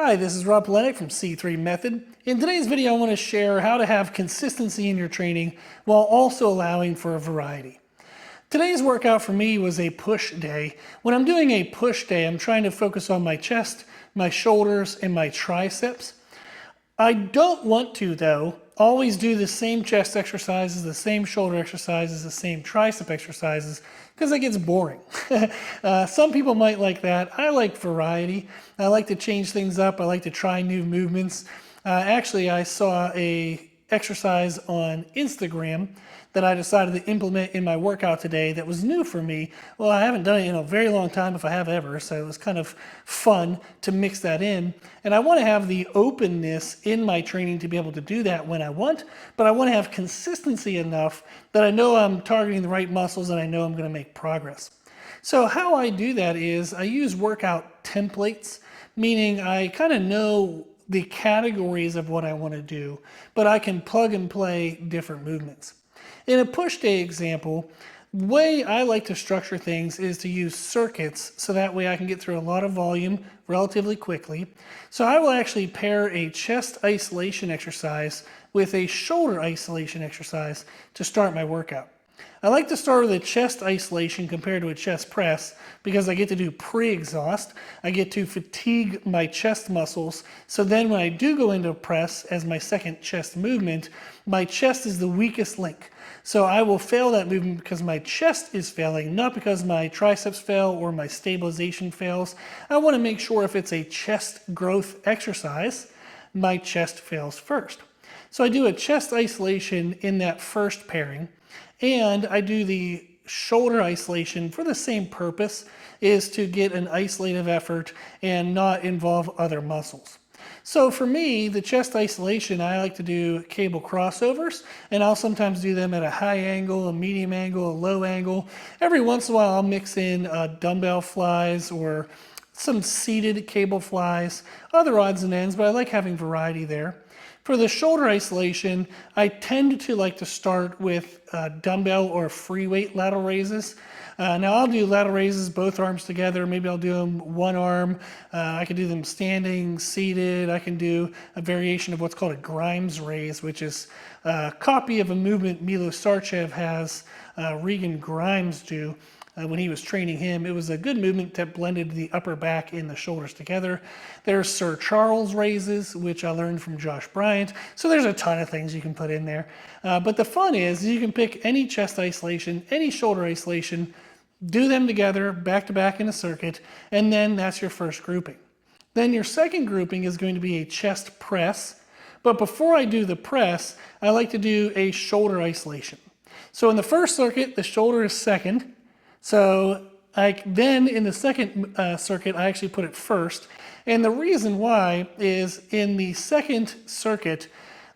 Hi, this is Rob Polenick from C3 Method. In today's video, I want to share how to have consistency in your training while also allowing for a variety. Today's workout for me was a push day. When I'm doing a push day, I'm trying to focus on my chest, my shoulders, and my triceps. I don't want to, though, always do the same chest exercises, the same shoulder exercises, the same tricep exercises, because it gets boring. Some people might like that. I like variety. I like to change things up. I like to try new movements. Actually, I saw a exercise on Instagram that I decided to implement in my workout today that was new for me. Well, I haven't done it in a very long time, if I have ever, so it was kind of fun to mix that in. And I want to have the openness in my training to be able to do that when I want, but I want to have consistency enough that I know I'm targeting the right muscles and I know I'm going to make progress. So how I do that is I use workout templates, meaning I kind of know the categories of what I want to do, but I can plug and play different movements. In a push day example, the way I like to structure things is to use circuits so that way I can get through a lot of volume relatively quickly. So I will actually pair a chest isolation exercise with a shoulder isolation exercise to start my workout. I like to start with a chest isolation compared to a chest press because I get to do pre-exhaust. I get to fatigue my chest muscles. So then when I do go into press as my second chest movement, my chest is the weakest link. So I will fail that movement because my chest is failing, not because my triceps fail or my stabilization fails. I want to make sure if it's a chest growth exercise, my chest fails first. So I do a chest isolation in that first pairing. And I do the shoulder isolation for the same purpose, is to get an isolative effort and not involve other muscles. So for me, the chest isolation, I like to do cable crossovers, and I'll sometimes do them at a high angle, a medium angle, a low angle. Every once in a while, I'll mix in dumbbell flies or some seated cable flies, other odds and ends, but I like having variety there. For the shoulder isolation, I tend to like to start with dumbbell or free weight lateral raises. Now I'll do lateral raises, both arms together. Maybe I'll do them one arm. I can do them standing, seated. I can do a variation of what's called a Grimes raise, which is a copy of a movement Milo Sarcev has Regan Grimes do. When he was training him, it was a good movement that blended the upper back and the shoulders together. There's Sir Charles raises, which I learned from Josh Bryant. So there's a ton of things you can put in there. But the fun is you can pick any chest isolation, any shoulder isolation, do them together back to back in a circuit, and then that's your first grouping. Then your second grouping is going to be a chest press. But before I do the press, I like to do a shoulder isolation. So in the first circuit, the shoulder is second. So then in the second circuit, I actually put it first. And the reason why is in the second circuit,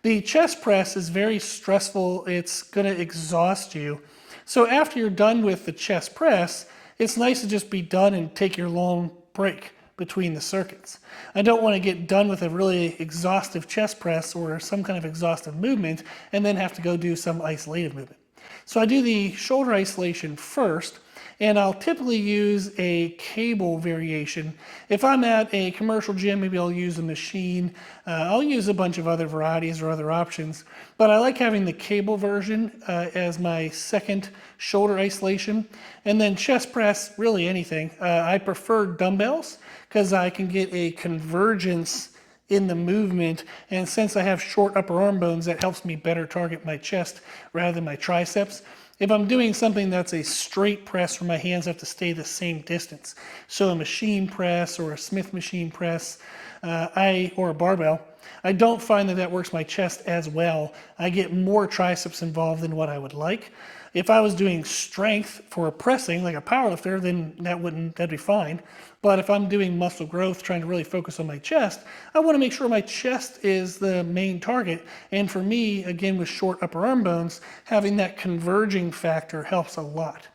the chest press is very stressful. It's going to exhaust you. So after you're done with the chest press, it's nice to just be done and take your long break between the circuits. I don't want to get done with a really exhaustive chest press or some kind of exhaustive movement and then have to go do some isolated movement. So I do the shoulder isolation first. And I'll typically use a cable variation. If I'm at a commercial gym, maybe I'll use a machine. I'll use a bunch of other varieties or other options. But I like having the cable version as my second shoulder isolation. And then chest press, really anything. I prefer dumbbells because I can get a convergence in the movement, and since I have short upper arm bones, that helps me better target my chest rather than my triceps. If I'm doing something that's a straight press where my hands have to stay the same distance, so a machine press or a Smith machine press, or a barbell, I don't find that works my chest as well. I get more triceps involved than what I would like. If I was doing strength for pressing, like a powerlifter, then that'd be fine. But if I'm doing muscle growth, trying to really focus on my chest, I want to make sure my chest is the main target. And for me, again, with short upper arm bones, having that converging factor helps a lot.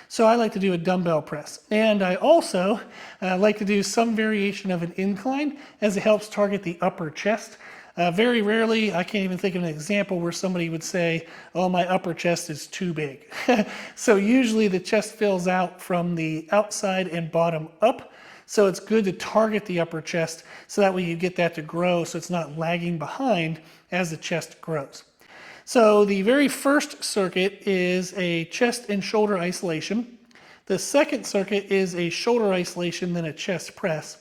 So I like to do a dumbbell press. And I also like to do some variation of an incline as it helps target the upper chest. Very rarely, I can't even think of an example where somebody would say, oh, my upper chest is too big. So usually the chest fills out from the outside and bottom up. So it's good to target the upper chest so that way you get that to grow so it's not lagging behind as the chest grows. So the very first circuit is a chest and shoulder isolation. The second circuit is a shoulder isolation, then a chest press.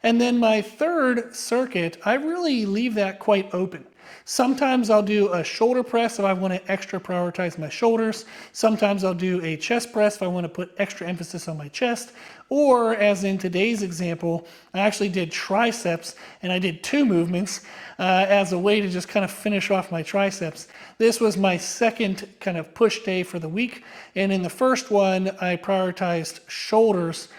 And then my third circuit, I really leave that quite open. Sometimes I'll do a shoulder press if I want to extra prioritize my shoulders. Sometimes I'll do a chest press if I want to put extra emphasis on my chest. Or as in today's example, I actually did triceps and I did 2 movements as a way to just kind of finish off my triceps. This was my second kind of push day for the week. And in the first one, I prioritized shoulders.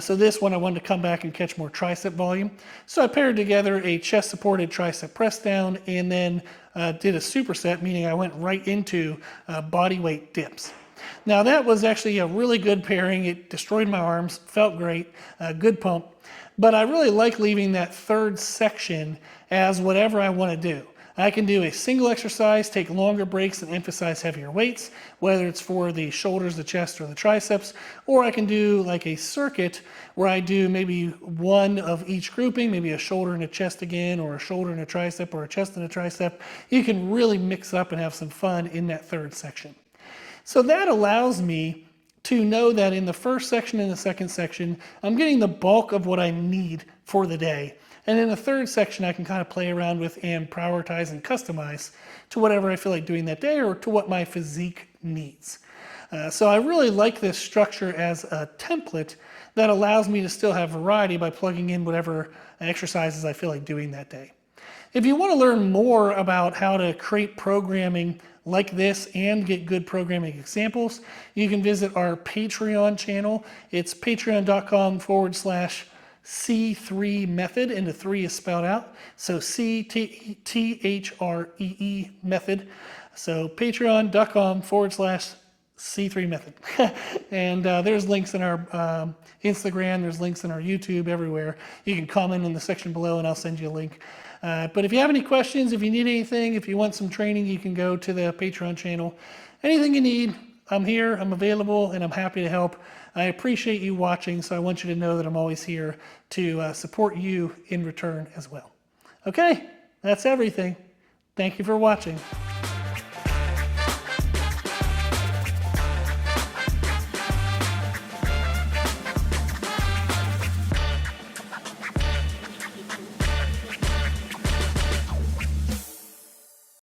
So this one I wanted to come back and catch more tricep volume. So I paired together a chest supported tricep press down and then did a superset, meaning I went right into body weight dips. Now that was actually a really good pairing. It destroyed my arms, felt great, good pump. But I really like leaving that third section as whatever I want to do. I can do a single exercise, take longer breaks and emphasize heavier weights, whether it's for the shoulders, the chest, or the triceps, or I can do like a circuit where I do maybe one of each grouping, maybe a shoulder and a chest again, or a shoulder and a tricep, or a chest and a tricep. You can really mix up and have some fun in that third section. So that allows me to know that in the first section and the second section, I'm getting the bulk of what I need for the day. And in the third section, I can kind of play around with and prioritize and customize to whatever I feel like doing that day or to what my physique needs. So I really like this structure as a template that allows me to still have variety by plugging in whatever exercises I feel like doing that day. If you want to learn more about how to create programming like this and get good programming examples, you can visit our Patreon channel. It's patreon.com/C3 method, and the 3 is spelled out. So CTHREE method. So patreon.com/C3 method. And there's links in our Instagram, there's links in our YouTube, everywhere. You can comment in the section below and I'll send you a link. But if you have any questions, if you need anything, if you want some training, you can go to the Patreon channel. Anything you need, I'm here, I'm available, and I'm happy to help. I appreciate you watching, so I want you to know that I'm always here to support you in return as well. Okay, that's everything. Thank you for watching.